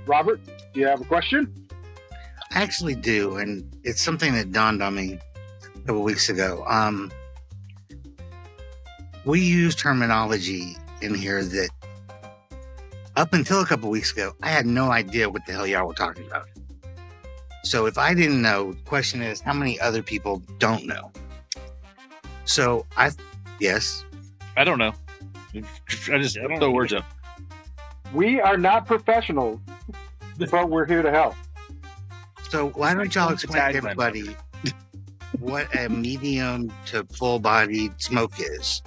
Robert, do you have a question? I actually do, and it's something that dawned on me a couple weeks ago. We use terminology in here that up until a couple weeks ago, I had no idea what the hell y'all were talking about. So if I didn't know, the question is, how many other people don't know? So yes. I don't know. I just throw words up. We are not professionals, but we're here to help. So why don't y'all explain to everybody what a medium to full-bodied smoke is?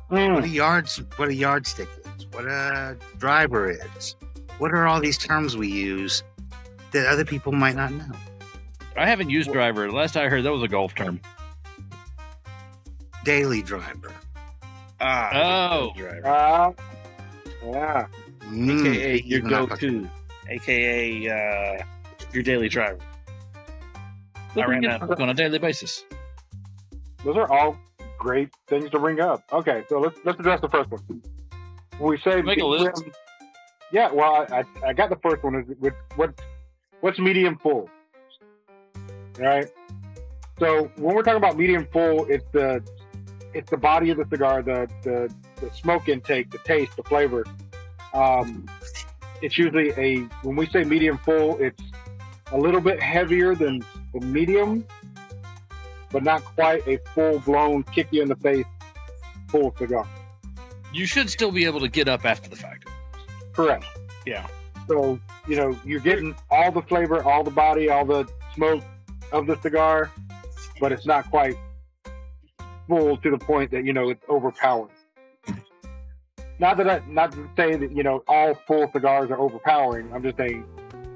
What a yardstick is? What a driver is? What are all these terms we use that other people might not know? I haven't used driver. Last I heard, that was a golf term. Daily driver. Driver. Yeah. AKA your go-to. AKA your daily driver. I ran that on a daily basis. Those are all great things to bring up. Okay, so let's address the first one. When we say make a list. Yeah, well, I got the first one. What's medium full? All right. So when we're talking about medium full, it's the body of the cigar, the smoke intake, the taste, the flavor. It's usually when we say medium full, it's a little bit heavier than the medium, but not quite a full-blown kick you in the face full cigar. You should still be able to get up after the fact. Correct. Yeah. So, you're getting all the flavor, all the body, all the smoke of the cigar, but it's not quite full to the point that, it's overpowering. Not to say that, all full cigars are overpowering. I'm just saying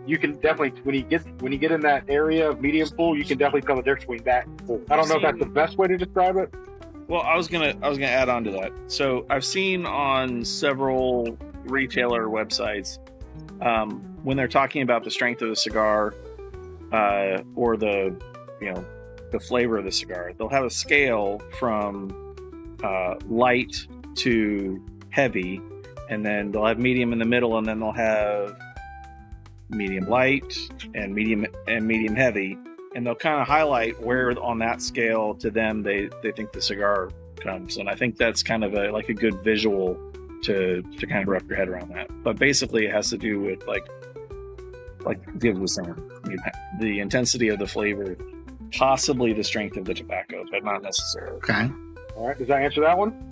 you can definitely, when you get in that area of medium full, you can definitely tell the difference between that and full. I don't know if that's the best way to describe it. Well, I was gonna add on to that. So I've seen on several retailer websites when they're talking about the strength of the cigar or the flavor of the cigar, they'll have a scale from light to heavy, and then they'll have medium in the middle, and then they'll have medium light and medium heavy, and they'll kind of highlight where on that scale to them they think the cigar comes. And I think that's kind of a good visual to kind of wrap your head around that. But basically it has to do with like Gibbs was saying, the intensity of the flavor, possibly the strength of the tobacco, but not necessarily. Okay. All right, does that answer that one?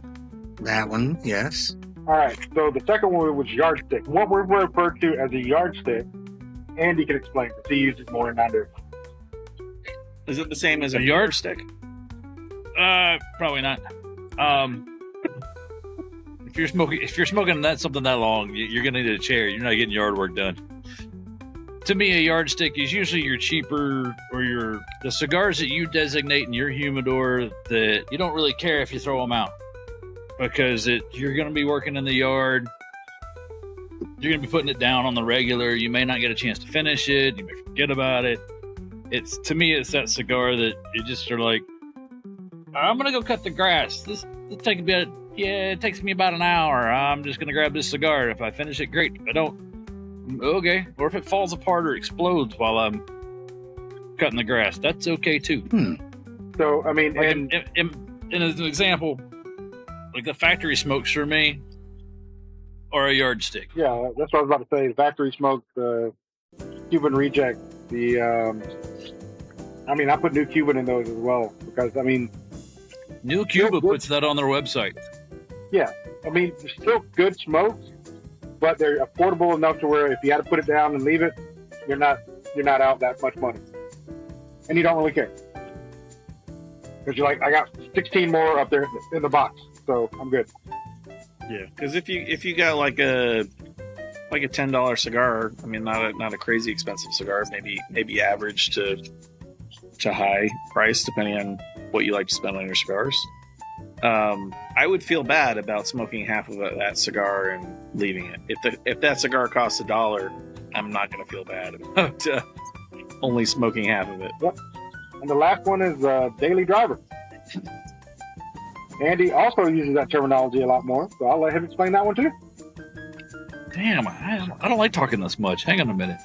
That one, yes. All right, so the second one was yardstick. What we refer to as a yardstick, Andy can explain because he uses more than I do. Is it the same as a yardstick? Probably not. If you're smoking something that long, you're gonna need a chair. You're not getting yard work done. To me, a yardstick is usually your cheaper or the cigars that you designate in your humidor that you don't really care if you throw them out, because you're going to be working in the yard. You're going to be putting it down on the regular. You may not get a chance to finish it. You may forget about it. To me, it's that cigar that you just are like, I'm going to go cut the grass. It takes me about an hour. I'm just going to grab this cigar. If I finish it, great. If I don't, okay. Or if it falls apart or explodes while I'm cutting the grass, that's okay too. So, I mean, and as an example, like the factory smokes for me or a yardstick. Yeah, that's what I was about to say. The factory smoke, the Cuban reject, I put New Cuban in those as well because, New Cuba puts that on their website. Yeah, they're still good smokes, but they're affordable enough to where if you had to put it down and leave it, you're not out that much money, and you don't really care because you're like, I got 16 more up there in the box, so I'm good. Yeah, because if you got like a $10 cigar, not a crazy expensive cigar, maybe average to high price depending on what you like to spend on your cigars. I would feel bad about smoking half of that cigar and leaving it. If that cigar costs $1, I'm not going to feel bad about only smoking half of it. Yep. And the last one is daily driver. Andy also uses that terminology a lot more, so I'll let him explain that one too. Damn, I don't like talking this much. Hang on a minute.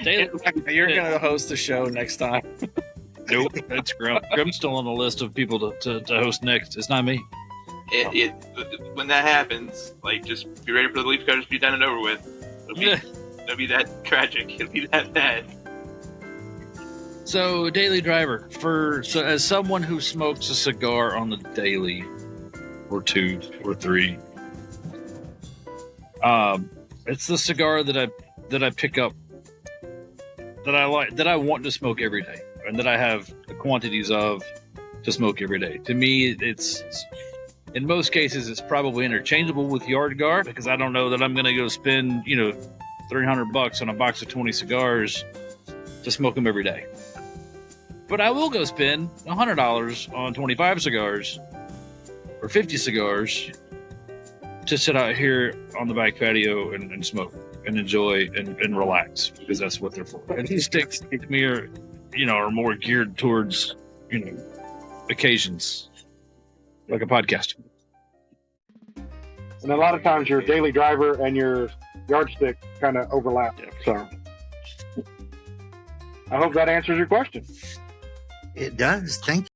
Daily, You're gonna host the show next time. nope, that's Grim. Grim's still on the list of people to host next. It's not me. When that happens, like, just be ready for the leaf cutters to be done and over with. It'll be that tragic. It'll be that bad. So, daily driver, as someone who smokes a cigar on the daily, or 2 or 3, it's the cigar that I pick up, that I like, that I want to smoke every day, and that I have the quantities of to smoke every day. To me, it's in most cases it's probably interchangeable with Yard Gar, because I don't know that I'm going to go spend $300 on a box of 20 cigars to smoke them every day. But I will go spend $100 on 25 cigars or 50 cigars to sit out here on the back patio and smoke and enjoy and relax, because that's what they're for. And these sticks to me are more geared towards occasions, like a podcast. And a lot of times your daily driver and your yardstick kind of overlap. So I hope that answers your question. It does. Thank